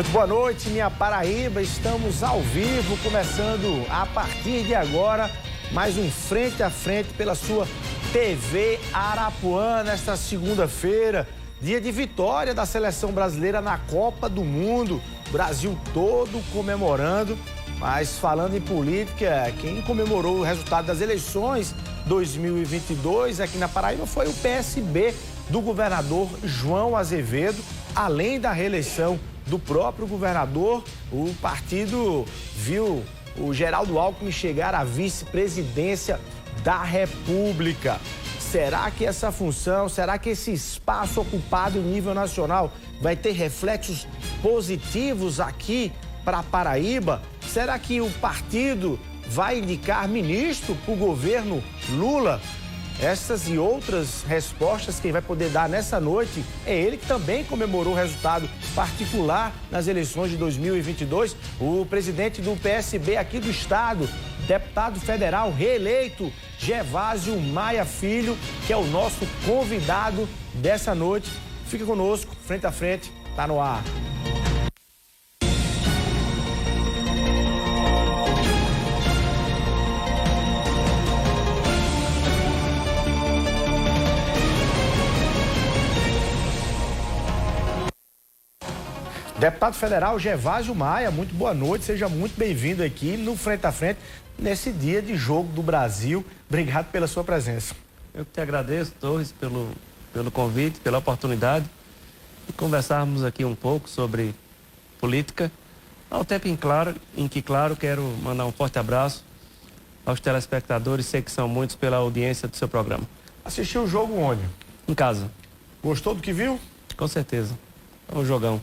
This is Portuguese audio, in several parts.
Muito boa noite, minha Paraíba. Estamos ao vivo, começando a partir de agora mais um Frente a Frente pela sua TV Arapuã, nesta segunda-feira, dia de vitória da seleção brasileira na Copa do Mundo. Brasil todo comemorando, mas falando em política, quem comemorou o resultado das eleições 2022 aqui na Paraíba foi o PSB do governador João Azevedo. Além da reeleição do próprio governador, o partido viu o Geraldo Alckmin chegar à vice-presidência da República. Será que essa função, será que esse espaço ocupado em nível nacional vai ter reflexos positivos aqui para a Paraíba? Será que o partido vai indicar ministro para o governo Lula? Essas e outras respostas quem vai poder dar nessa noite é ele, que também comemorou o resultado particular nas eleições de 2022. O presidente do PSB aqui do estado, deputado federal reeleito, Gervásio Maia Filho, que é o nosso convidado dessa noite. Fica conosco, frente a frente, tá no ar. Deputado federal Gervásio Maia, muito boa noite, seja muito bem-vindo aqui no Frente a Frente, nesse dia de jogo do Brasil. Obrigado pela sua presença. Eu que te agradeço, Torres, pelo convite, pela oportunidade de conversarmos aqui um pouco sobre política. Ao tempo em que, claro, quero mandar um forte abraço aos telespectadores, sei que são muitos, pela audiência do seu programa. Assistiu o jogo onde? Em casa. Gostou do que viu? Com certeza. É um jogão.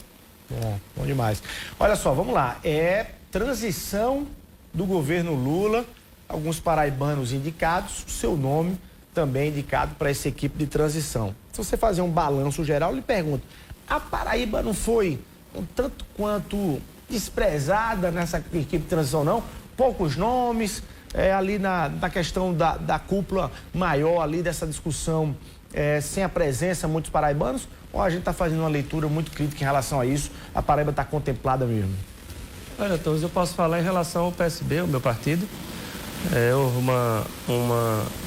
Bom demais. Olha só, vamos lá. É transição do governo Lula, alguns paraibanos indicados, o seu nome também indicado para essa equipe de transição. Se você fazer um balanço geral, eu lhe pergunto, a Paraíba não foi um tanto quanto desprezada nessa equipe de transição, não? Poucos nomes, ali na questão da cúpula maior ali dessa discussão, sem a presença de muitos paraibanos, ou a gente está fazendo uma leitura muito crítica em relação a isso? A Paraíba está contemplada mesmo? Olha, Torres, eu posso falar em relação ao PSB, o meu partido. Houve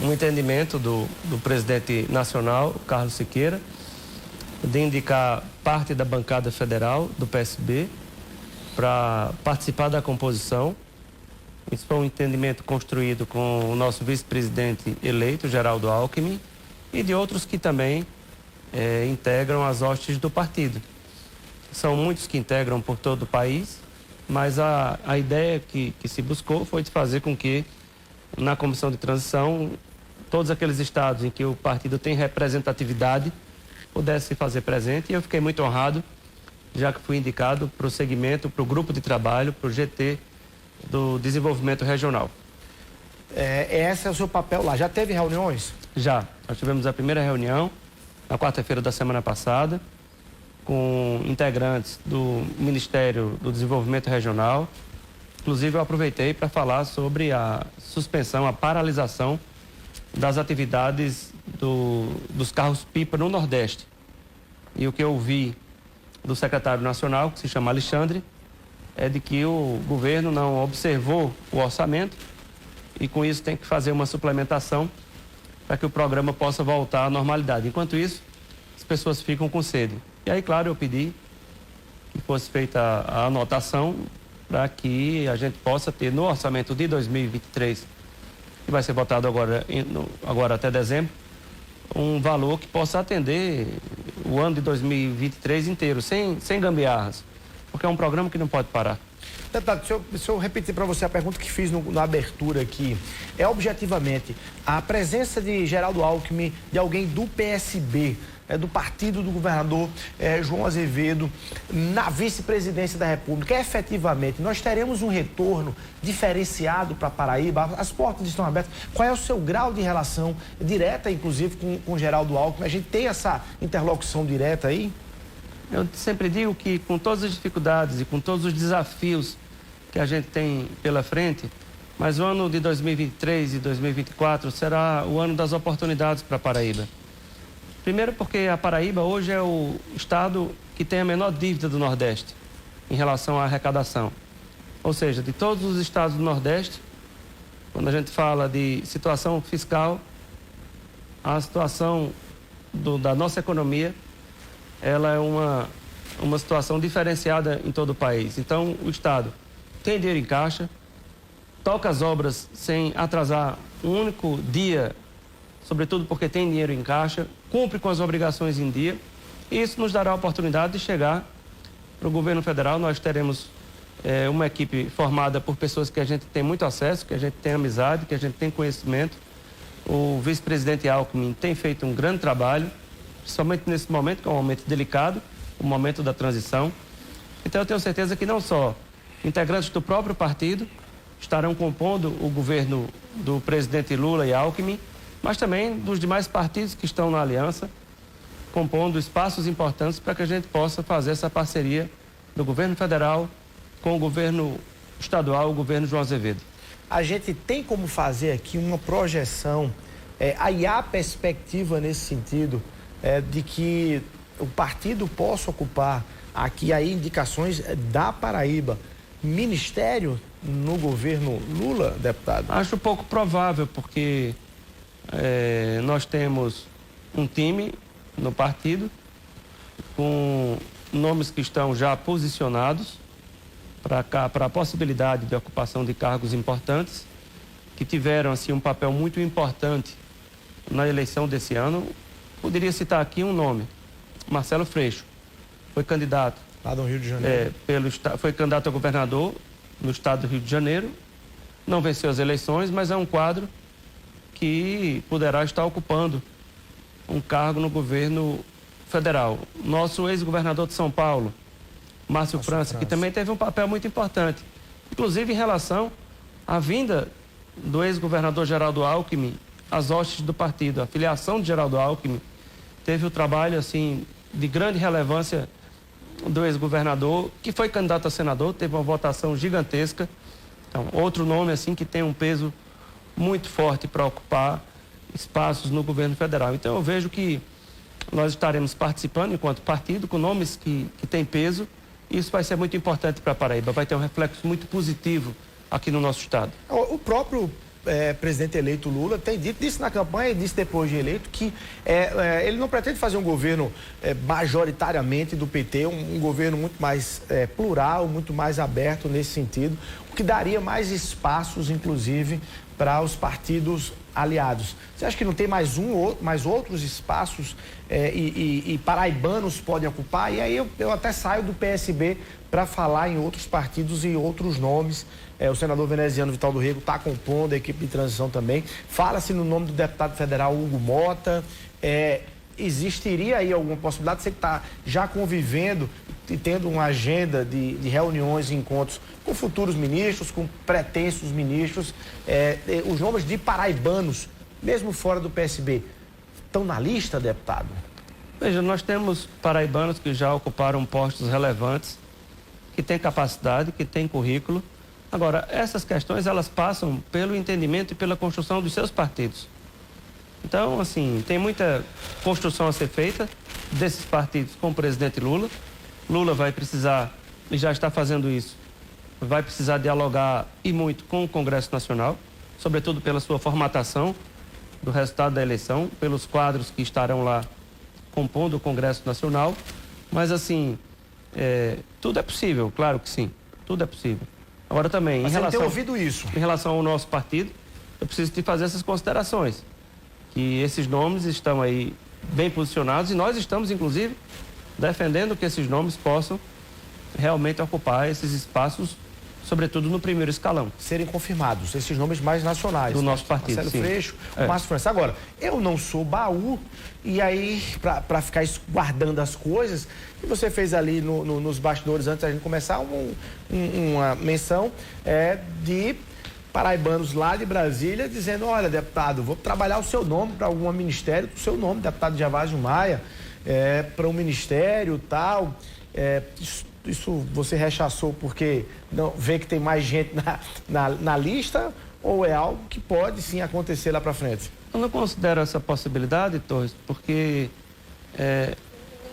um entendimento do presidente nacional, Carlos Siqueira, de indicar parte da bancada federal do PSB para participar da composição. Isso foi um entendimento construído com o nosso vice-presidente eleito, Geraldo Alckmin, e de outros que também integram as hostes do partido. São muitos que integram por todo o país, mas a ideia que se buscou foi de fazer com que, na comissão de transição, todos aqueles estados em que o partido tem representatividade pudesse se fazer presente, e eu fiquei muito honrado, já que fui indicado para o segmento, para o grupo de trabalho, para o GT do Desenvolvimento Regional. Esse é o seu papel lá. Já teve reuniões? Já. Nós tivemos a primeira reunião na quarta-feira da semana passada, com integrantes do Ministério do Desenvolvimento Regional. Inclusive, eu aproveitei para falar sobre a suspensão, a paralisação das atividades dos carros-pipa no Nordeste. E o que eu ouvi do secretário nacional, que se chama Alexandre, é de que o governo não observou o orçamento e, com isso, tem que fazer uma suplementação para que o programa possa voltar à normalidade. Enquanto isso, as pessoas ficam com sede. E aí, claro, eu pedi que fosse feita a anotação para que a gente possa ter no orçamento de 2023, que vai ser votado agora até dezembro, um valor que possa atender o ano de 2023 inteiro, sem gambiarras, porque é um programa que não pode parar. Deputado, deixa eu repetir para você a pergunta que fiz na abertura aqui. É objetivamente a presença de Geraldo Alckmin, de alguém do PSB, do partido do governador João Azevedo, na vice-presidência da República, efetivamente nós teremos um retorno diferenciado para Paraíba? As portas estão abertas. Qual é o seu grau de relação direta, inclusive, com Geraldo Alckmin? A gente tem essa interlocução direta aí? Eu sempre digo que, com todas as dificuldades e com todos os desafios que a gente tem pela frente, mas o ano de 2023 e 2024 será o ano das oportunidades para a Paraíba. Primeiro porque a Paraíba hoje é o estado que tem a menor dívida do Nordeste. em relação à arrecadação. Ou seja, de todos os estados do Nordeste, quando a gente fala de situação fiscal, a situação da nossa economia, ela é uma situação diferenciada em todo o país. Então, o Estado tem dinheiro em caixa, toca as obras sem atrasar um único dia, sobretudo porque tem dinheiro em caixa, cumpre com as obrigações em dia, e isso nos dará a oportunidade de chegar para o governo federal. Nós teremos uma equipe formada por pessoas que a gente tem muito acesso, que a gente tem amizade, que a gente tem conhecimento. O vice-presidente Alckmin tem feito um grande trabalho, principalmente nesse momento, que é um momento delicado, o momento da transição. Então, eu tenho certeza que não só integrantes do próprio partido estarão compondo o governo do presidente Lula e Alckmin, mas também dos demais partidos que estão na aliança, compondo espaços importantes para que a gente possa fazer essa parceria do governo federal com o governo estadual, o governo João Azevedo. A gente tem como fazer aqui uma projeção, aí há perspectiva nesse sentido, de que o partido possa ocupar aqui aí indicações da Paraíba, ministério no governo Lula, deputado? Acho pouco provável, porque nós temos um time no partido com nomes que estão já posicionados para a possibilidade de ocupação de cargos importantes, que tiveram assim um papel muito importante na eleição desse ano. Poderia citar aqui um nome: Marcelo Freixo. Foi candidato lá do Rio de Janeiro. Foi candidato a governador no estado do Rio de Janeiro. Não venceu as eleições, mas é um quadro que poderá estar ocupando um cargo no governo federal. Nosso ex-governador de São Paulo, Márcio França, que também teve um papel muito importante, inclusive em relação à vinda do ex-governador Geraldo Alckmin às hostes do partido. A filiação de Geraldo Alckmin teve o trabalho assim de grande relevância do ex-governador, que foi candidato a senador, teve uma votação gigantesca. Então, outro nome assim que tem um peso muito forte para ocupar espaços no governo federal. Então, eu vejo que nós estaremos participando enquanto partido com nomes que têm peso. Isso vai ser muito importante para a Paraíba, vai ter um reflexo muito positivo aqui no nosso estado. O próprio presidente eleito Lula tem disse na campanha e disse depois de eleito que ele não pretende fazer um governo majoritariamente do PT, um governo muito mais plural, muito mais aberto nesse sentido, o que daria mais espaços, inclusive, para os partidos aliados. Você acha que não tem mais outros espaços e paraibanos podem ocupar? E aí eu até saio do PSB para falar em outros partidos e outros nomes. O senador veneziano Vital do Rego está compondo a equipe de transição também. Fala-se no nome do deputado federal Hugo Mota. Existiria aí alguma possibilidade? Você que está já convivendo e tendo uma agenda de reuniões e encontros com futuros ministros, com pretensos ministros, os nomes de paraibanos, mesmo fora do PSB, estão na lista, deputado? Veja, nós temos paraibanos que já ocuparam postos relevantes, que têm capacidade, que têm currículo. Agora, essas questões, elas passam pelo entendimento e pela construção dos seus partidos. Então, assim, tem muita construção a ser feita desses partidos com o presidente Lula. Lula vai precisar, e já está fazendo isso, vai precisar dialogar e muito com o Congresso Nacional, sobretudo pela sua formatação do resultado da eleição, pelos quadros que estarão lá compondo o Congresso Nacional. Mas, assim, tudo é possível, claro que sim, tudo é possível. Agora também, Mas você tem ouvido isso? Em relação ao nosso partido, eu preciso te fazer essas considerações. Que esses nomes estão aí bem posicionados e nós estamos, inclusive, defendendo que esses nomes possam realmente ocupar esses espaços, sobretudo no primeiro escalão. Serem confirmados, esses nomes mais nacionais. Do nosso partido, Marcelo sim. Freixo, Márcio França. Agora, eu não sou baú, e aí, para ficar guardando as coisas, e você fez ali nos bastidores, antes da gente começar, uma menção de paraibanos lá de Brasília dizendo: olha, deputado, vou trabalhar o seu nome para algum ministério, o seu nome, deputado Gervásio Maia, para um ministério tal. Isso você rechaçou porque não vê que tem mais gente na lista, ou é algo que pode sim acontecer lá para frente? Eu não considero essa possibilidade, Torres, porque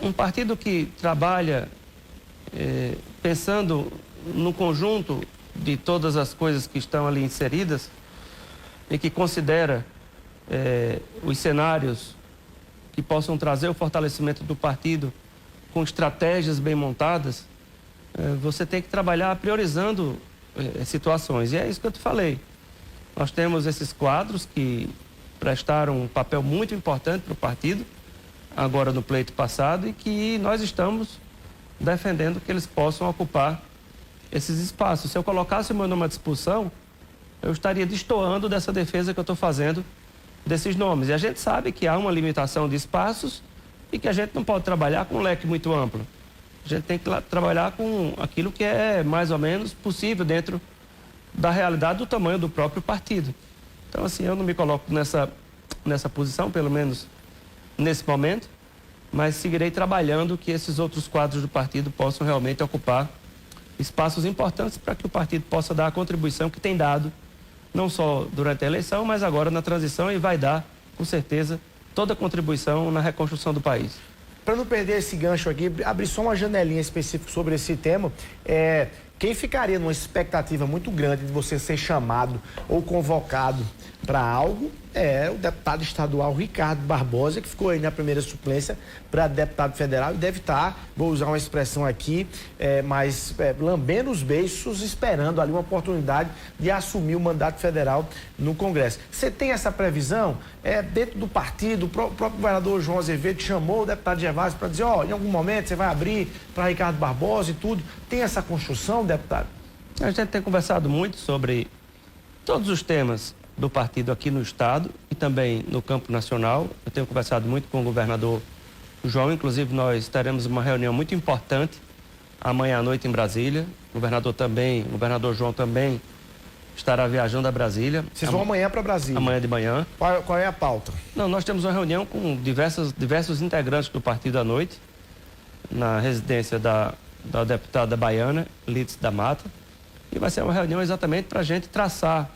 um partido que trabalha pensando no conjunto de todas as coisas que estão ali inseridas e que considera os cenários que possam trazer o fortalecimento do partido com estratégias bem montadas, você tem que trabalhar priorizando situações. E é isso que eu te falei. Nós temos esses quadros que prestaram um papel muito importante para o partido, agora no pleito passado, e que nós estamos defendendo que eles possam ocupar esses espaços. Se eu colocasse o meu nome à disposição, eu estaria destoando dessa defesa que eu estou fazendo desses nomes. E a gente sabe que há uma limitação de espaços e que a gente não pode trabalhar com um leque muito amplo. A gente tem que trabalhar com aquilo que é mais ou menos possível dentro da realidade do tamanho do próprio partido. Então, assim, eu não me coloco nessa posição, pelo menos nesse momento, mas seguirei trabalhando que esses outros quadros do partido possam realmente ocupar espaços importantes para que o partido possa dar a contribuição que tem dado, não só durante a eleição, mas agora na transição, e vai dar, com certeza, toda a contribuição na reconstrução do país. Para não perder esse gancho aqui, abrir só uma janelinha específica sobre esse tema, quem ficaria numa expectativa muito grande de você ser chamado ou convocado para algo é o deputado estadual Ricardo Barbosa, que ficou aí na primeira suplência para deputado federal e deve estar, vou usar uma expressão aqui, lambendo os beiços, esperando ali uma oportunidade de assumir o mandato federal no Congresso. Você tem essa previsão? Dentro do partido, o próprio governador João Azevedo chamou o deputado Gervásio para dizer, em algum momento você vai abrir para Ricardo Barbosa e tudo. Tem essa construção, deputado? A gente tem conversado muito sobre todos os temas do partido aqui no estado e também no campo nacional. Eu tenho conversado muito com o governador João, inclusive nós teremos uma reunião muito importante amanhã à noite em Brasília. O governador João também estará viajando a Brasília. Vocês vão amanhã para Brasília? Amanhã de manhã. Qual é a pauta? Não, nós temos uma reunião com diversos integrantes do partido à noite, na residência da deputada baiana, Lídice da Mata, e vai ser uma reunião exatamente para a gente traçar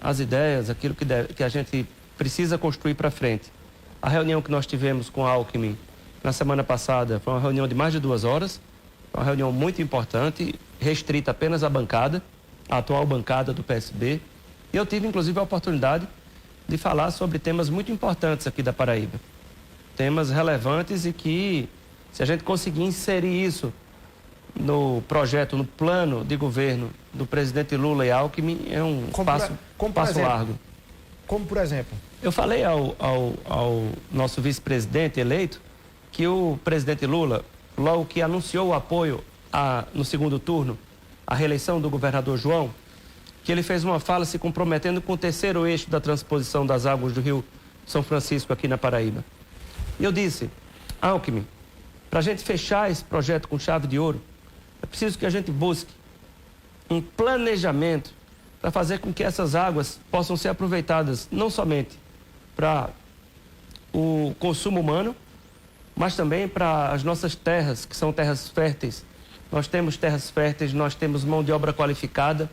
as ideias, aquilo que a gente precisa construir para frente. A reunião que nós tivemos com a Alckmin na semana passada foi uma reunião de mais de 2 horas, uma reunião muito importante, restrita apenas à bancada, a atual bancada do PSB, e eu tive inclusive a oportunidade de falar sobre temas muito importantes aqui da Paraíba, temas relevantes e que, se a gente conseguir inserir isso no projeto, no plano de governo do presidente Lula e Alckmin, é um passo largo. Como por exemplo? Eu falei ao nosso vice-presidente eleito que o presidente Lula, logo que anunciou o apoio no segundo turno à reeleição do governador João, que ele fez uma fala se comprometendo com o 3º eixo da transposição das águas do Rio São Francisco aqui na Paraíba. E eu disse, Alckmin, para a gente fechar esse projeto com chave de ouro, é preciso que a gente busque um planejamento para fazer com que essas águas possam ser aproveitadas não somente para o consumo humano, mas também para as nossas terras, que são terras férteis. Nós temos terras férteis, nós temos mão de obra qualificada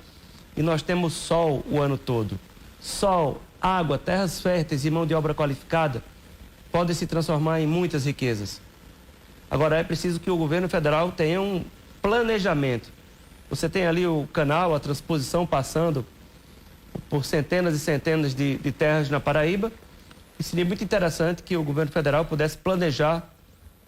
e nós temos sol o ano todo. Sol, água, terras férteis e mão de obra qualificada podem se transformar em muitas riquezas. Agora, é preciso que o governo federal tenha um planejamento. Você tem ali o canal, a transposição passando por centenas e centenas de terras na Paraíba, e seria muito interessante que o governo federal pudesse planejar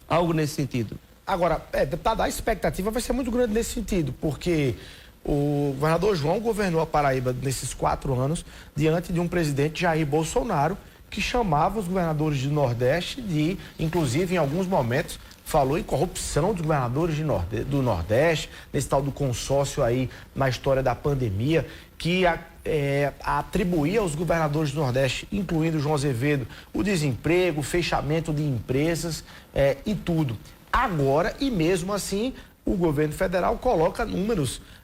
algo nesse sentido. Agora, deputado, a expectativa vai ser muito grande nesse sentido, porque o governador João governou a Paraíba nesses 4 anos diante de um presidente Jair Bolsonaro que chamava os governadores do Nordeste de, inclusive em alguns momentos, falou em corrupção dos governadores do Nordeste, nesse tal do consórcio aí na história da pandemia, que atribuía aos governadores do Nordeste, incluindo João Azevedo, o desemprego, o fechamento de empresas e tudo. Agora, e mesmo assim, o governo federal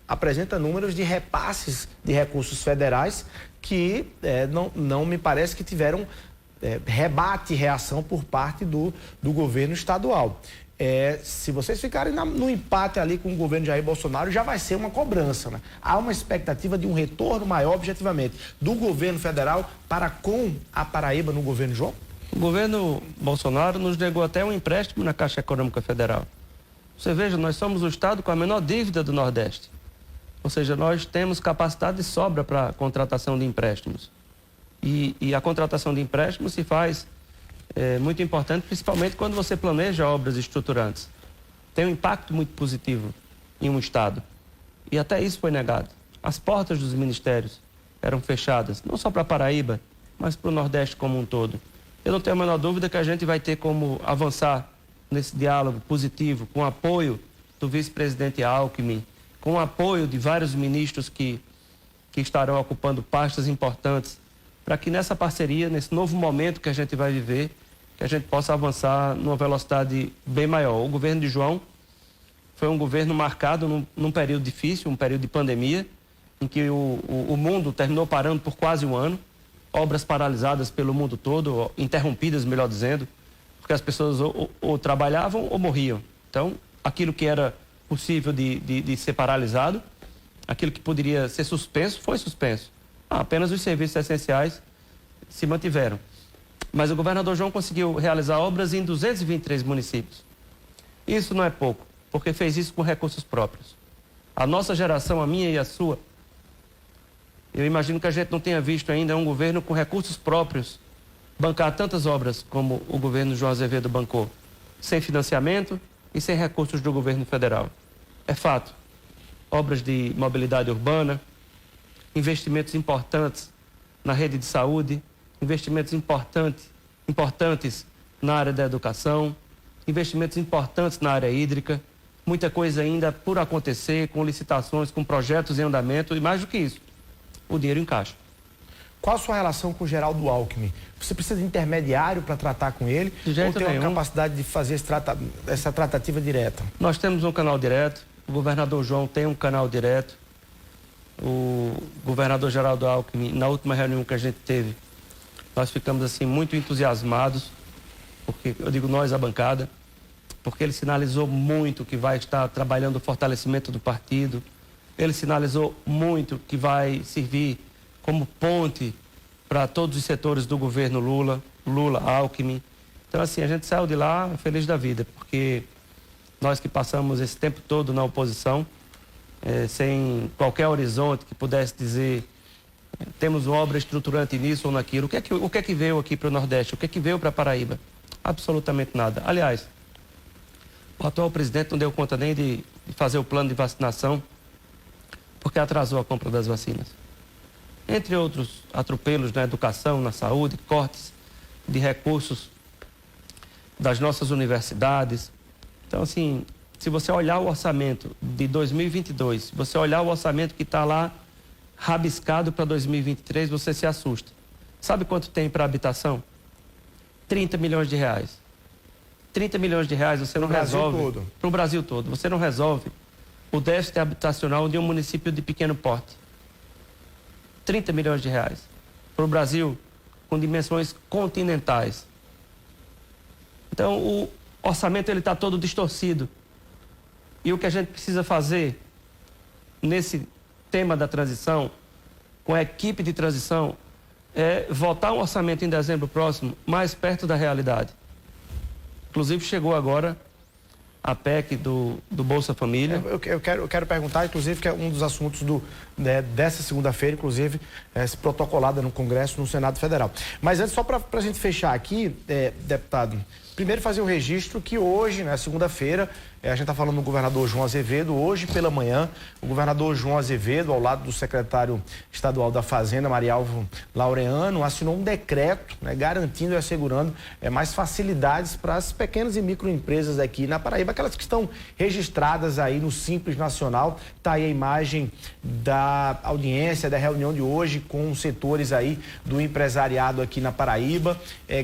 apresenta números de repasses de recursos federais que não me parece que tiveram rebate e reação por parte do governo estadual. Se vocês ficarem no empate ali com o governo de Jair Bolsonaro, já vai ser uma cobrança, né? Há uma expectativa de um retorno maior, objetivamente, do governo federal para com a Paraíba no governo João? O governo Bolsonaro nos negou até um empréstimo na Caixa Econômica Federal. Você veja, nós somos o estado com a menor dívida do Nordeste. Ou seja, nós temos capacidade de sobra para a contratação de empréstimos. E a contratação de empréstimos se faz muito importante, principalmente quando você planeja obras estruturantes. Tem um impacto muito positivo em um estado. E até isso foi negado. As portas dos ministérios eram fechadas, não só para Paraíba, mas para o Nordeste como um todo. Eu não tenho a menor dúvida que a gente vai ter como avançar nesse diálogo positivo, com o apoio do vice-presidente Alckmin, com o apoio de vários ministros que estarão ocupando pastas importantes, para que nessa parceria, nesse novo momento que a gente vai viver, que a gente possa avançar numa velocidade bem maior. O governo de João foi um governo marcado num período difícil, um período de pandemia, em que o mundo terminou parando por quase um ano, obras paralisadas pelo mundo todo, interrompidas, melhor dizendo, porque as pessoas ou trabalhavam ou morriam. Então, aquilo que era possível de ser paralisado, aquilo que poderia ser suspenso, foi suspenso. Apenas os serviços essenciais se mantiveram. Mas o governador João conseguiu realizar obras em 223 municípios. Isso não é pouco, porque fez isso com recursos próprios. A nossa geração, a minha e a sua, eu imagino que a gente não tenha visto ainda um governo com recursos próprios bancar tantas obras como o governo João Azevedo bancou, sem financiamento e sem recursos do governo federal. É fato. Obras de mobilidade urbana, investimentos importantes na rede de saúde, investimentos importantes na área da educação, investimentos importantes na área hídrica, muita coisa ainda por acontecer, com licitações, com projetos em andamento e mais do que isso, o dinheiro em caixa. Qual a sua relação com o Geraldo Alckmin? Você precisa de intermediário para tratar com ele? Ou tem uma capacidade de fazer essa tratativa direta? Nós temos um canal direto, o governador João tem um canal direto, o governador Geraldo Alckmin, na última reunião que a gente teve, nós ficamos assim muito entusiasmados, porque eu digo nós, a bancada, porque ele sinalizou muito que vai estar trabalhando o fortalecimento do partido, ele sinalizou muito que vai servir como ponte para todos os setores do governo Lula, Alckmin. Então, assim, a gente saiu de lá feliz da vida, porque nós que passamos esse tempo todo na oposição, sem qualquer horizonte que pudesse dizer temos uma obra estruturante nisso ou naquilo, o que é que veio aqui para o Nordeste, o que é que veio para Paraíba? Absolutamente nada. Aliás, o atual presidente não deu conta nem de fazer o plano de vacinação, porque atrasou a compra das vacinas. Entre outros atropelos na educação, na saúde, cortes de recursos das nossas universidades. Então, assim, se você olhar o orçamento de 2022, se você olhar o orçamento que está lá rabiscado para 2023, você se assusta. Sabe quanto tem para habitação? 30 milhões de reais. 30 milhões de reais você não resolve. Para o Brasil todo. Você não resolve o déficit habitacional de um município de pequeno porte. 30 milhões de reais. Para o Brasil, com dimensões continentais. Então, o orçamento ele está todo distorcido. E o que a gente precisa fazer nesse tema da transição, com a equipe de transição, é votar um orçamento em dezembro próximo mais perto da realidade. Inclusive, chegou agora a PEC do Bolsa Família. Eu quero perguntar, inclusive, que é um dos assuntos dessa segunda-feira, inclusive, se protocolada no Congresso, no Senado Federal. Mas antes, só para a gente fechar aqui, deputado, primeiro fazer o registro que hoje, na segunda-feira, a gente está falando do governador João Azevedo, hoje pela manhã, o governador João Azevedo, ao lado do secretário estadual da Fazenda, Marialvo Laureano, assinou um decreto, garantindo e assegurando mais facilidades para as pequenas e microempresas aqui na Paraíba, aquelas que estão registradas aí no Simples Nacional. Está aí a imagem da audiência, da reunião de hoje com os setores aí do empresariado aqui na Paraíba,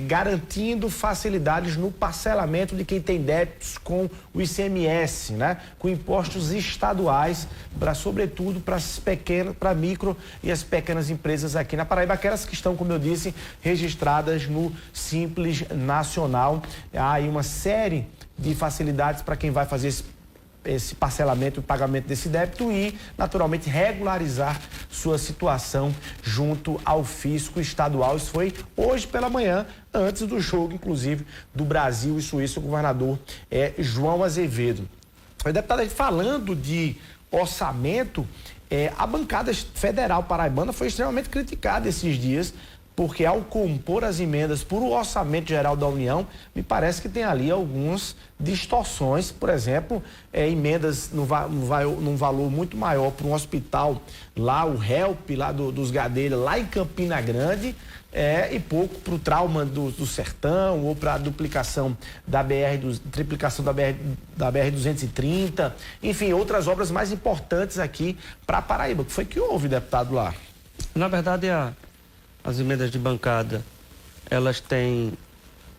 garantindo facilidades no parcelamento de quem tem débitos com o ICMS, com impostos estaduais, sobretudo para as pequenas, para micro e as pequenas empresas aqui na Paraíba, aquelas que estão, como eu disse, registradas no Simples Nacional. Há aí uma série de facilidades para quem vai fazer esse parcelamento e pagamento desse débito e, naturalmente, regularizar sua situação junto ao fisco estadual. Isso foi hoje pela manhã, antes do jogo, inclusive, do Brasil e Suíça, o governador João Azevedo. Deputado, falando de orçamento, a bancada federal paraibana foi extremamente criticada esses dias, porque ao compor as emendas por o Orçamento Geral da União, me parece que tem ali algumas distorções, por exemplo, emendas num valor muito maior para um hospital lá, o HELP, lá dos Gadelha, lá em Campina Grande, e pouco para o trauma do sertão ou para a duplicação da triplicação da BR-230, enfim, outras obras mais importantes aqui para a Paraíba. O que foi que houve, deputado, lá? Na verdade, as emendas de bancada, elas têm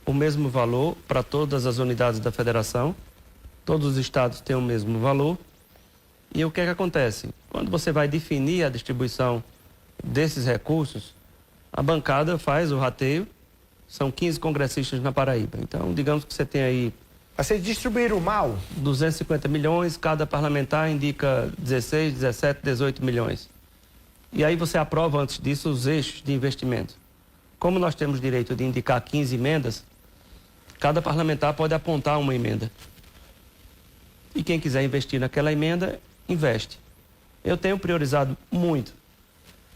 o mesmo valor para todas as unidades da federação, todos os estados têm o mesmo valor. E o que é que acontece? Quando você vai definir a distribuição desses recursos, a bancada faz o rateio, são 15 congressistas na Paraíba. Então, digamos que você tem aí... Mas vocês distribuíram mal? 250 milhões, cada parlamentar indica 16, 17, 18 milhões. E aí você aprova antes disso os eixos de investimento. Como nós temos direito de indicar 15 emendas, cada parlamentar pode apontar uma emenda. E quem quiser investir naquela emenda, investe. Eu tenho priorizado muito,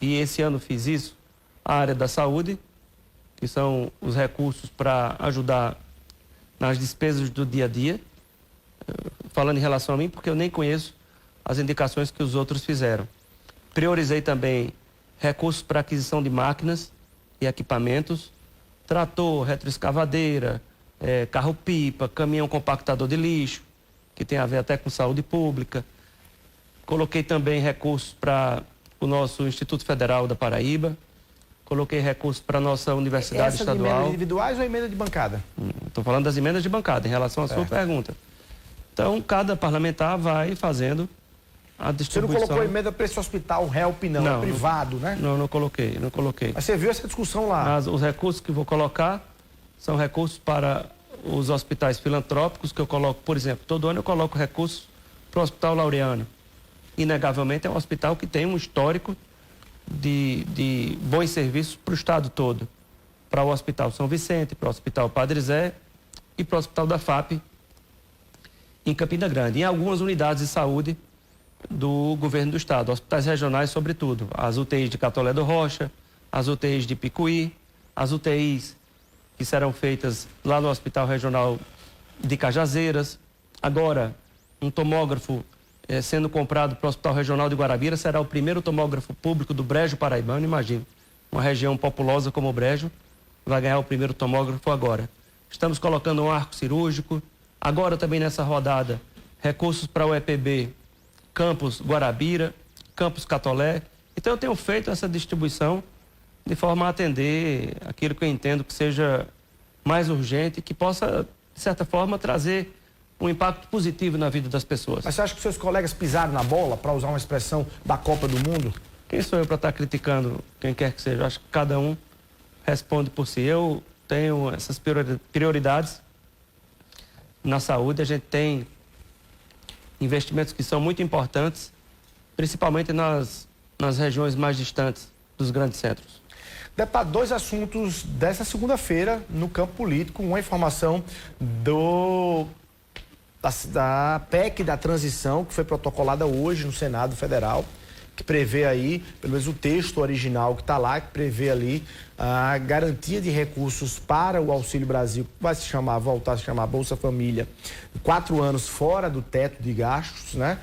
e esse ano fiz isso, a área da saúde, que são os recursos para ajudar nas despesas do dia a dia. Falando em relação a mim, porque eu nem conheço as indicações que os outros fizeram. Priorizei também recursos para aquisição de máquinas e equipamentos, trator, retroescavadeira, carro-pipa, caminhão compactador de lixo, que tem a ver até com saúde pública. Coloquei também recursos para o nosso Instituto Federal da Paraíba, coloquei recursos para a nossa Universidade Estadual. Essa de emendas individuais ou emenda de bancada? Estou falando das emendas de bancada, em relação à sua pergunta. Então, cada parlamentar vai fazendo a distribuição. Você não colocou emenda para esse hospital HELP, não, é privado, né? Não coloquei. Mas você viu essa discussão lá? Mas os recursos que vou colocar são recursos para os hospitais filantrópicos, que eu coloco, por exemplo, todo ano eu coloco recursos para o Hospital Laureano. Inegavelmente é um hospital que tem um histórico de bons serviços para o estado todo. Para o Hospital São Vicente, para o Hospital Padre Zé e para o Hospital da FAP em Campina Grande. Em algumas unidades de saúde do governo do estado, hospitais regionais sobretudo, as UTIs de Catolé do Rocha, as UTIs de Picuí, as UTIs que serão feitas lá no Hospital Regional de Cajazeiras. Agora, um tomógrafo sendo comprado para o Hospital Regional de Guarabira, será o primeiro tomógrafo público do Brejo Paraibano, imagine, uma região populosa como o Brejo, vai ganhar o primeiro tomógrafo agora. Estamos colocando um arco cirúrgico, agora também nessa rodada, recursos para o EPB, Campus Guarabira, Campus Catolé. Então eu tenho feito essa distribuição de forma a atender aquilo que eu entendo que seja mais urgente, que possa, de certa forma, trazer um impacto positivo na vida das pessoas. Mas você acha que seus colegas pisaram na bola, para usar uma expressão da Copa do Mundo? Quem sou eu para estar criticando quem quer que seja? Acho que cada um responde por si. Eu tenho essas prioridades na saúde, a gente tem investimentos que são muito importantes, principalmente nas regiões mais distantes dos grandes centros. Deputado, dois assuntos dessa segunda-feira no campo político, uma informação da PEC da transição, que foi protocolada hoje no Senado Federal, que prevê aí, pelo menos o texto original que está lá, que prevê ali a garantia de recursos para o Auxílio Brasil, que vai voltar a se chamar Bolsa Família, 4 anos fora do teto de gastos, né?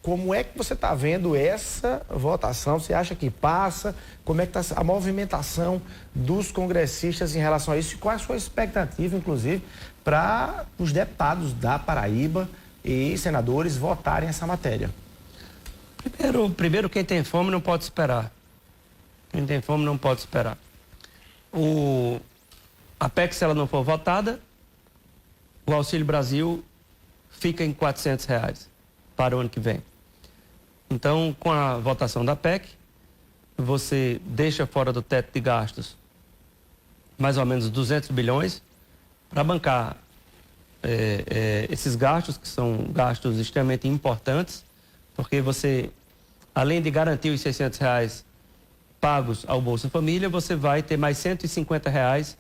Como é que você está vendo essa votação? Você acha que passa? Como é que está a movimentação dos congressistas em relação a isso? E qual é a sua expectativa, inclusive, para os deputados da Paraíba e senadores votarem essa matéria? Primeiro, quem tem fome não pode esperar. Quem tem fome não pode esperar. A PEC, se ela não for votada, o Auxílio Brasil fica em R$400 para o ano que vem. Então, com a votação da PEC, você deixa fora do teto de gastos mais ou menos 200 bilhões para bancar esses gastos, que são gastos extremamente importantes, porque você, além de garantir os R$600 pagos ao Bolsa Família, você vai ter mais R$150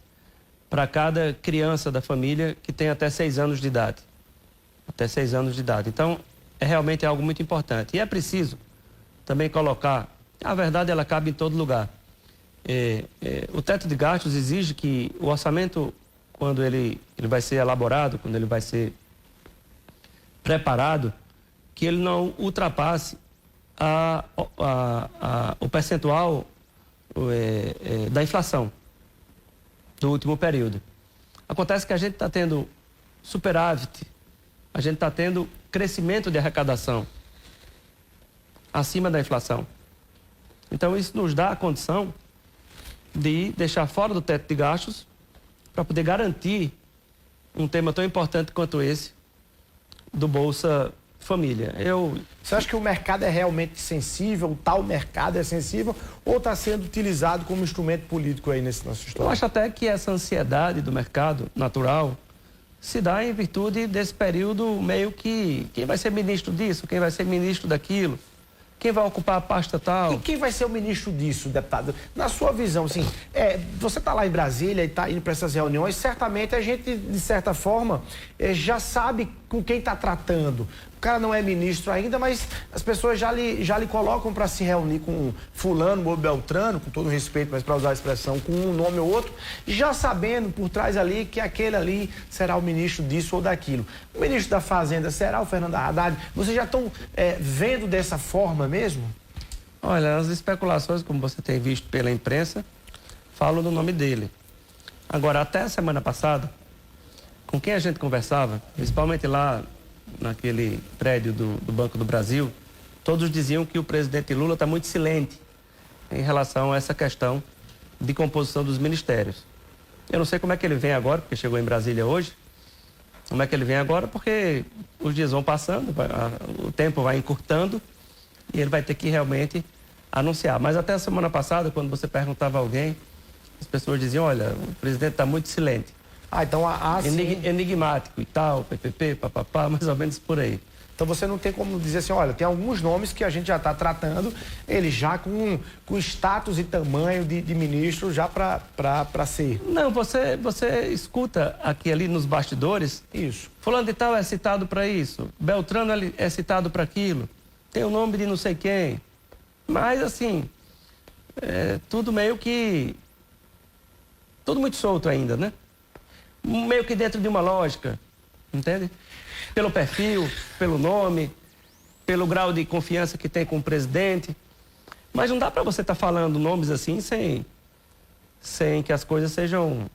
para cada criança da família que tem até 6 anos de idade. até 6 anos de idade. Então, é realmente algo muito importante. E é preciso também colocar, a verdade ela cabe em todo lugar. O teto de gastos exige que o orçamento, quando ele vai ser elaborado, quando ele vai ser preparado, que ele não ultrapasse o percentual da inflação do último período. Acontece que a gente está tendo superávit, a gente está tendo crescimento de arrecadação acima da inflação. Então, isso nos dá a condição de deixar fora do teto de gastos para poder garantir um tema tão importante quanto esse do Bolsa Família. Você acha que o mercado é realmente sensível, o tal mercado é sensível, ou está sendo utilizado como instrumento político aí nessa nossa história? Eu acho até que essa ansiedade do mercado natural se dá em virtude desse período meio que quem vai ser ministro disso, quem vai ser ministro daquilo, quem vai ocupar a pasta tal. E quem vai ser o ministro disso, deputado? Na sua visão, assim, você está lá em Brasília e está indo para essas reuniões, certamente a gente, de certa forma, já sabe com quem está tratando. O cara não é ministro ainda, mas as pessoas já lhe colocam para se reunir com fulano ou beltrano, com todo respeito, mas para usar a expressão, com um nome ou outro, já sabendo por trás ali que aquele ali será o ministro disso ou daquilo. O ministro da Fazenda será o Fernando Haddad? Vocês já estão vendo dessa forma mesmo? Olha, as especulações, como você tem visto pela imprensa, falam do nome dele. Agora, até a semana passada, com quem a gente conversava, principalmente lá naquele prédio do Banco do Brasil, todos diziam que o presidente Lula está muito silente em relação a essa questão de composição dos ministérios. Eu não sei como é que ele vem agora, porque chegou em Brasília hoje, como é que ele vem agora, porque os dias vão passando, o tempo vai encurtando e ele vai ter que realmente anunciar. Mas até a semana passada, quando você perguntava a alguém, as pessoas diziam, olha, o presidente está muito silente. Então, enigmático e tal, PPP, papapá, mais ou menos por aí. Então você não tem como dizer assim, olha, tem alguns nomes que a gente já está tratando, ele já com status e tamanho de ministro já para ser. Não, você escuta aqui ali nos bastidores, isso. Fulano de tal é citado para isso, Beltrano é citado para aquilo, tem o nome de não sei quem, mas assim, tudo meio que, tudo muito solto ainda, né? Meio que dentro de uma lógica, entende? Pelo perfil, pelo nome, pelo grau de confiança que tem com o presidente. Mas não dá para você estar falando nomes assim sem que as coisas sejam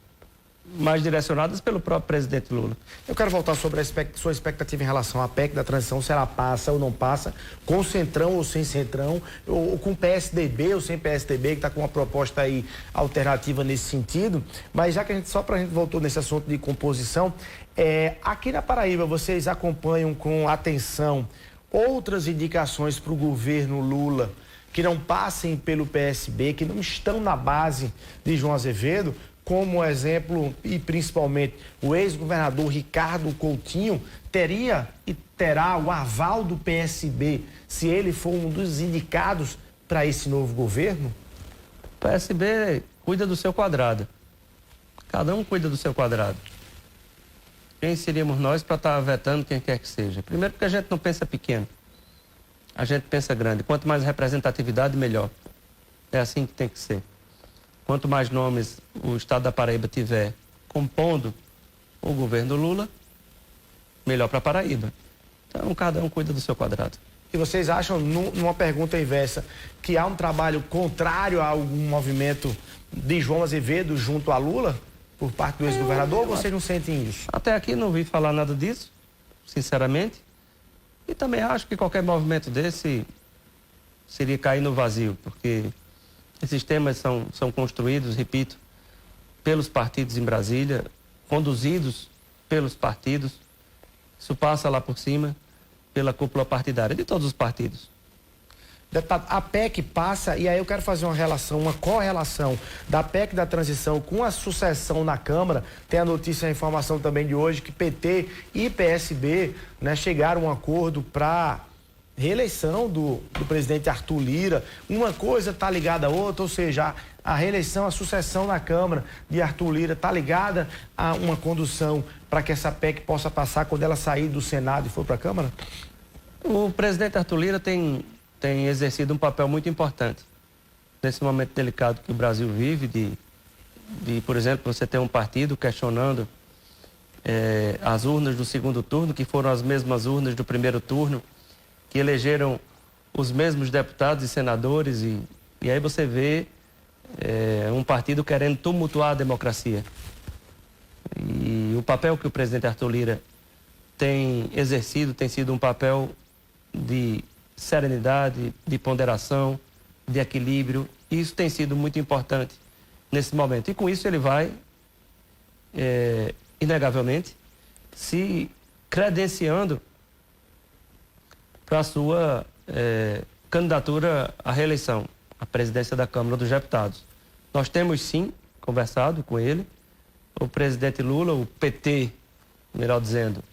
mais direcionadas pelo próprio presidente Lula. Eu quero voltar sobre a sua expectativa em relação à PEC da transição, se ela passa ou não passa, com centrão ou sem centrão, ou com PSDB ou sem PSDB, que está com uma proposta aí alternativa nesse sentido. Mas já que só para a gente voltou nesse assunto de composição, aqui na Paraíba vocês acompanham com atenção outras indicações para o governo Lula que não passem pelo PSB, que não estão na base de João Azevedo, como exemplo, e principalmente o ex-governador Ricardo Coutinho, teria e terá o aval do PSB se ele for um dos indicados para esse novo governo? O PSB cuida do seu quadrado. Cada um cuida do seu quadrado. Quem seríamos nós para estar vetando quem quer que seja? Primeiro porque a gente não pensa pequeno. A gente pensa grande. Quanto mais representatividade, melhor. É assim que tem que ser. Quanto mais nomes o estado da Paraíba tiver compondo o governo Lula, melhor para a Paraíba. Então, cada um cuida do seu quadrado. E vocês acham, numa pergunta inversa, que há um trabalho contrário a algum movimento de João Azevedo junto a Lula, por parte do ex-governador, ou vocês não sentem isso? Até aqui não vi falar nada disso, sinceramente. E também acho que qualquer movimento desse seria cair no vazio, porque esses temas são construídos, repito, pelos partidos em Brasília, conduzidos pelos partidos. Isso passa lá por cima, pela cúpula partidária de todos os partidos. Deputado, a PEC passa, e aí eu quero fazer uma correlação da PEC da transição com a sucessão na Câmara. Tem a notícia, a informação também de hoje, que PT e PSB, né, chegaram a um acordo para reeleição do presidente Arthur Lira. Uma coisa está ligada à outra, ou seja, a reeleição, a sucessão na Câmara de Arthur Lira está ligada a uma condução para que essa PEC possa passar quando ela sair do Senado e for para a Câmara? O presidente Arthur Lira tem exercido um papel muito importante nesse momento delicado que o Brasil vive, de por exemplo, você ter um partido questionando as urnas do segundo turno, que foram as mesmas urnas do primeiro turno, que elegeram os mesmos deputados e senadores, e aí você vê um partido querendo tumultuar a democracia. E o papel que o presidente Arthur Lira tem exercido tem sido um papel de serenidade, de ponderação, de equilíbrio. E isso tem sido muito importante nesse momento. E com isso ele vai, inegavelmente, se credenciando para a sua candidatura à reeleição, à presidência da Câmara dos Deputados. Nós temos, sim, conversado com ele. O presidente Lula, o PT, melhor dizendo,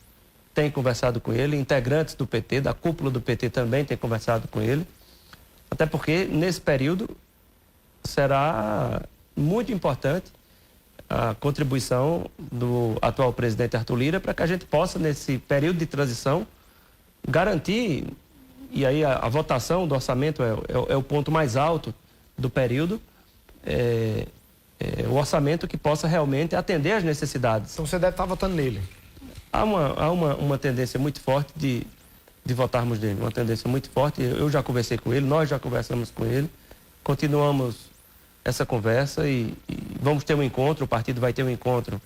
tem conversado com ele. Integrantes do PT, da cúpula do PT também tem conversado com ele. Até porque, nesse período, será muito importante a contribuição do atual presidente Arthur Lira para que a gente possa, nesse período de transição, garantir, e aí a votação do orçamento é o ponto mais alto do período, o orçamento que possa realmente atender às necessidades. Então você deve estar votando nele. Há uma tendência muito forte de votarmos nele, uma tendência muito forte. Eu já conversei com ele, nós já conversamos com ele, continuamos essa conversa e vamos ter um encontro, o partido vai ter um encontro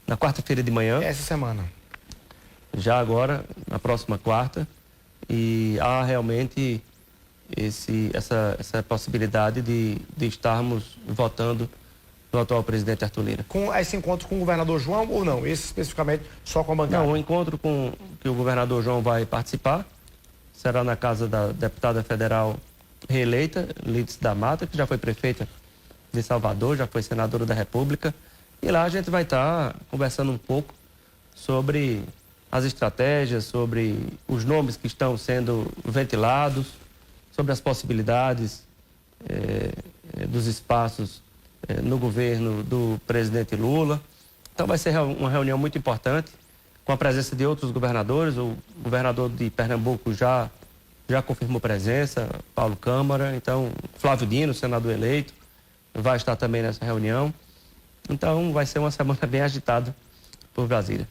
na quarta-feira de manhã. Essa semana. Já agora, na próxima quarta, e há realmente essa possibilidade de estarmos votando no atual presidente Arthur Lira. Com esse encontro com o governador João ou não? Esse especificamente só com a bancada? Não, o encontro que o governador João vai participar será na casa da deputada federal reeleita, Lídice da Mata, que já foi prefeita de Salvador, já foi senadora da República. E lá a gente vai estar conversando um pouco sobre as estratégias, sobre os nomes que estão sendo ventilados, sobre as possibilidades dos espaços no governo do presidente Lula. Então vai ser uma reunião muito importante, com a presença de outros governadores. O governador de Pernambuco já confirmou presença, Paulo Câmara. Então, Flávio Dino, senador eleito, vai estar também nessa reunião. Então, vai ser uma semana bem agitada por Brasília.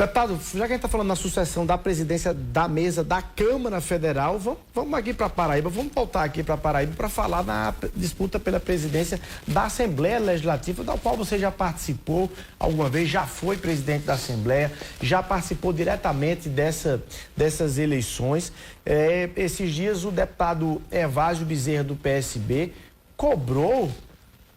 Deputado, já que a gente está falando na sucessão da presidência da mesa da Câmara Federal, vamos aqui para Paraíba, vamos voltar aqui para Paraíba para falar na disputa pela presidência da Assembleia Legislativa, da qual você já participou alguma vez, já foi presidente da Assembleia, já participou diretamente dessas eleições. Esses dias o deputado Evásio Bezerra do PSB cobrou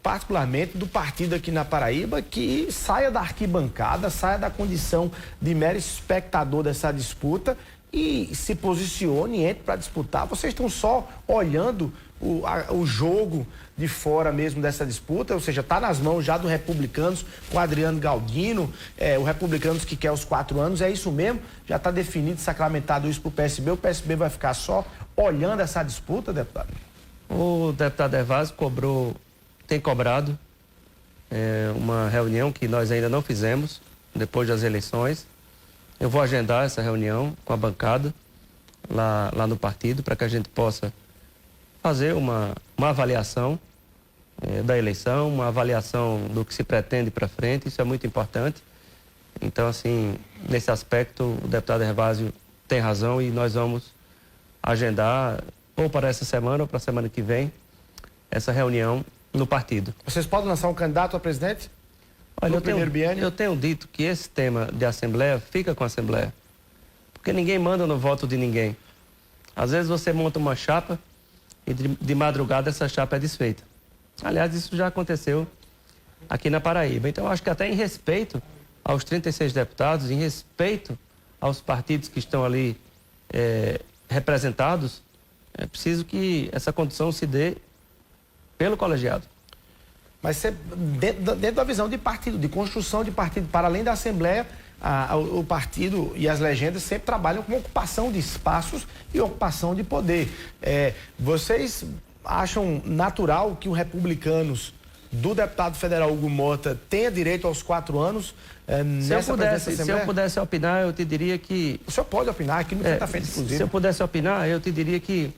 particularmente do partido aqui na Paraíba, que saia da arquibancada, saia da condição de mero espectador dessa disputa e se posicione, entre para disputar. Vocês estão só olhando o jogo de fora mesmo dessa disputa, ou seja, está nas mãos já do Republicanos com Adriano Galdino, o Republicanos que quer os 4 anos, é isso mesmo? Já está definido, sacramentado isso para o PSB vai ficar só olhando essa disputa, deputado? O deputado Evásio tem cobrado uma reunião que nós ainda não fizemos, depois das eleições. Eu vou agendar essa reunião com a bancada lá no partido, para que a gente possa fazer uma avaliação da eleição, uma avaliação do que se pretende para frente. Isso é muito importante. Então, assim, nesse aspecto, o deputado Evásio tem razão e nós vamos agendar, ou para essa semana ou para a semana que vem, essa reunião no partido. Vocês podem lançar um candidato a presidente? Olha, eu tenho dito que esse tema de Assembleia fica com a Assembleia. Porque ninguém manda no voto de ninguém. Às vezes você monta uma chapa e de madrugada essa chapa é desfeita. Aliás, isso já aconteceu aqui na Paraíba. Então, acho que até em respeito aos 36 deputados, em respeito aos partidos que estão ali representados, é preciso que essa condição se dê pelo colegiado. Mas dentro da visão de partido, de construção de partido, para além da Assembleia, o partido e as legendas sempre trabalham com ocupação de espaços e ocupação de poder. Vocês acham natural que o Republicanos do deputado federal Hugo Mota tenha direito aos 4 anos nessa presidência da Assembleia? Se eu pudesse opinar, eu te diria que... O senhor pode opinar aqui no Frente a Frente, inclusive. Se eu pudesse opinar, eu te diria que...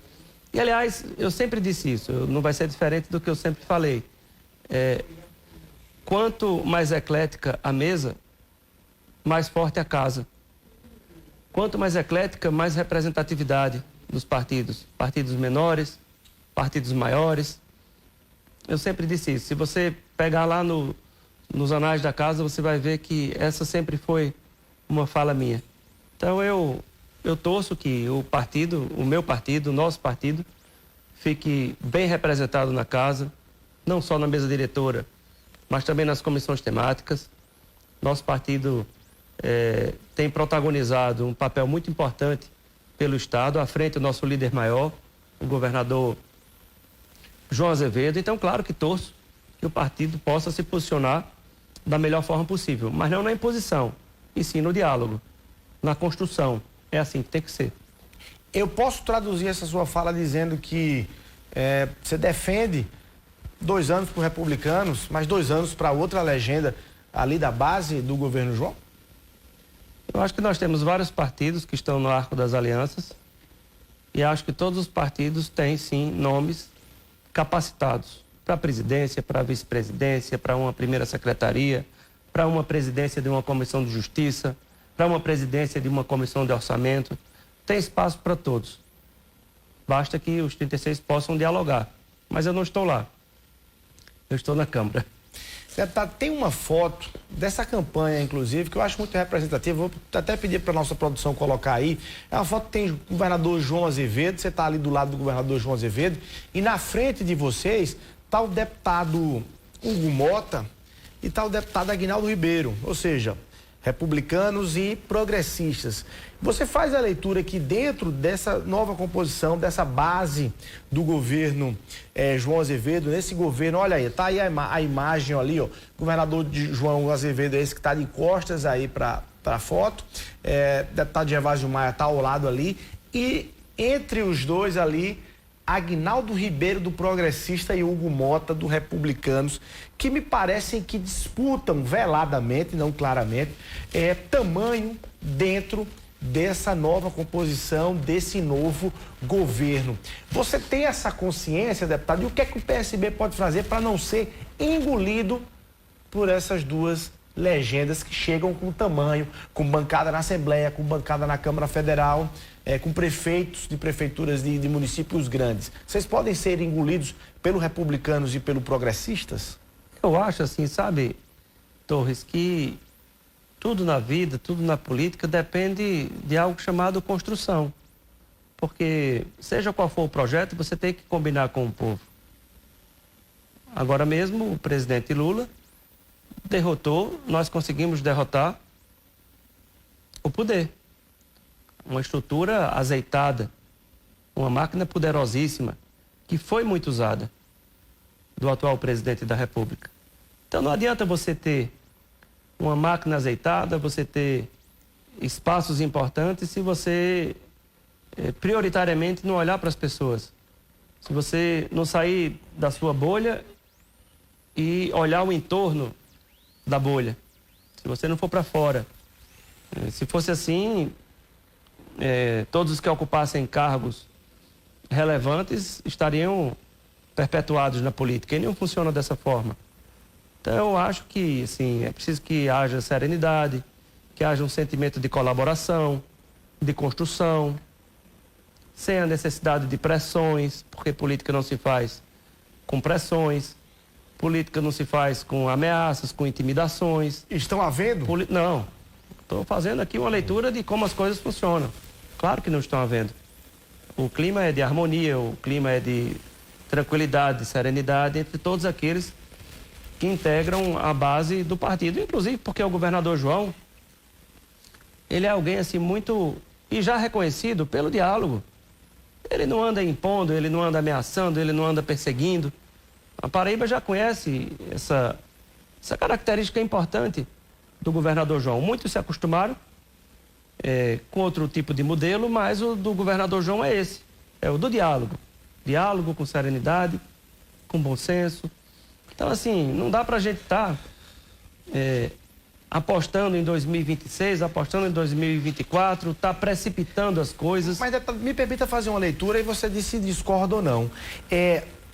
E, aliás, eu sempre disse isso, não vai ser diferente do que eu sempre falei. Quanto mais eclética a mesa, mais forte a casa. Quanto mais eclética, mais representatividade dos partidos. Partidos menores, partidos maiores. Eu sempre disse isso. Se você pegar lá nos anais da casa, você vai ver que essa sempre foi uma fala minha. Então, eu torço que o meu partido, o nosso partido, fique bem representado na casa, não só na mesa diretora, mas também nas comissões temáticas. Nosso partido tem protagonizado um papel muito importante pelo Estado, à frente do nosso líder maior, o governador João Azevedo. Então, claro que torço que o partido possa se posicionar da melhor forma possível, mas não na imposição, e sim no diálogo, na construção. É assim que tem que ser. Eu posso traduzir essa sua fala dizendo que você defende 2 anos para os republicanos, mas 2 anos para outra legenda ali da base do governo João? Eu acho que nós temos vários partidos que estão no arco das alianças e acho que todos os partidos têm, sim, nomes capacitados para a presidência, para a vice-presidência, para uma primeira secretaria, para uma presidência de uma comissão de justiça, para uma presidência de uma comissão de orçamento. Tem espaço para todos. Basta que os 36 possam dialogar. Mas eu não estou lá. Eu estou na Câmara. Deputado, tem uma foto dessa campanha, inclusive, que eu acho muito representativa. Vou até pedir para a nossa produção colocar aí. É uma foto que tem o governador João Azevedo, você está ali do lado do governador João Azevedo, e na frente de vocês está o deputado Hugo Mota e está o deputado Aguinaldo Ribeiro, ou seja, republicanos e progressistas. Você faz a leitura que dentro dessa nova composição, dessa base do governo João Azevedo, nesse governo, olha aí, tá aí a imagem ali, ó, governador João Azevedo, esse que está de costas aí para a foto, deputado Gervásio Maia está ao lado ali, e entre os dois ali, Aguinaldo Ribeiro do Progressista e Hugo Mota do Republicanos, que me parecem que disputam veladamente, não claramente, tamanho dentro dessa nova composição, desse novo governo. Você tem essa consciência, deputado, e o que é que o PSB pode fazer para não ser engolido por essas duas legendas que chegam com tamanho, com bancada na Assembleia, com bancada na Câmara Federal, com prefeitos de prefeituras de municípios grandes? Vocês podem ser engolidos pelo Republicanos e pelo Progressistas? Eu acho assim, sabe, Torres, que tudo na vida, tudo na política depende de algo chamado construção. Porque, seja qual for o projeto, você tem que combinar com o povo. Agora mesmo, o presidente Lula derrotou, nós conseguimos derrotar o poder. Uma estrutura azeitada, uma máquina poderosíssima, que foi muito usada do atual presidente da República. Então não adianta você ter uma máquina azeitada, você ter espaços importantes se você prioritariamente não olhar para as pessoas. Se você não sair da sua bolha e olhar o entorno da bolha. Se você não for para fora. Se fosse assim, todos os que ocupassem cargos relevantes estariam perpetuados na política. E não funciona dessa forma. Então, eu acho que, assim, é preciso que haja serenidade, que haja um sentimento de colaboração, de construção, sem a necessidade de pressões, porque política não se faz com pressões, política não se faz com ameaças, com intimidações. Estão havendo? Não. Estou fazendo aqui uma leitura de como as coisas funcionam. Claro que não estão havendo. O clima é de harmonia, o clima é de tranquilidade, de serenidade entre todos aqueles que integram a base do partido, inclusive porque o governador João, ele é alguém assim muito, e já reconhecido pelo diálogo. Ele não anda impondo, ele não anda ameaçando, ele não anda perseguindo. A Paraíba já conhece essa característica importante do governador João. Muitos se acostumaram com outro tipo de modelo, mas o do governador João é esse, é o do diálogo. Diálogo com serenidade, com bom senso. Então, Então, assim, não dá para a gente estar apostando em 2026, apostando em 2024, está precipitando as coisas. Mas me permita fazer uma leitura e você diz se discorda ou não.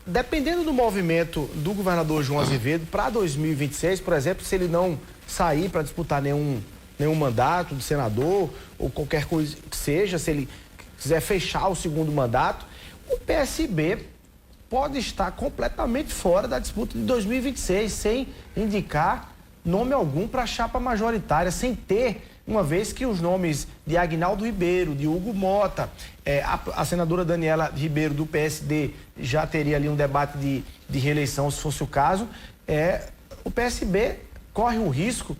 Dependendo do movimento do governador João Azevedo para 2026, por exemplo, se ele não sair para disputar nenhum mandato de senador ou qualquer coisa que seja, se ele quiser fechar o segundo mandato, o PSB pode estar completamente fora da disputa de 2026, sem indicar nome algum para a chapa majoritária, sem ter, uma vez que os nomes de Aguinaldo Ribeiro, de Hugo Mota, a senadora Daniela Ribeiro do PSD já teria ali um debate de reeleição, se fosse o caso, o PSB corre o risco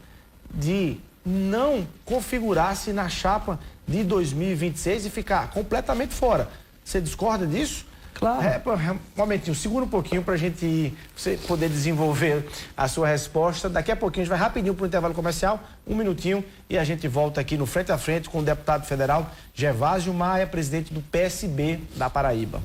de não configurar-se na chapa de 2026 e ficar completamente fora. Você discorda disso? Claro. Um momentinho, segura um pouquinho para você poder desenvolver a sua resposta. Daqui a pouquinho a gente vai rapidinho para o intervalo comercial, 1 minutinho, e a gente volta aqui no Frente a Frente com o deputado federal Gervásio Maia, presidente do PSB da Paraíba.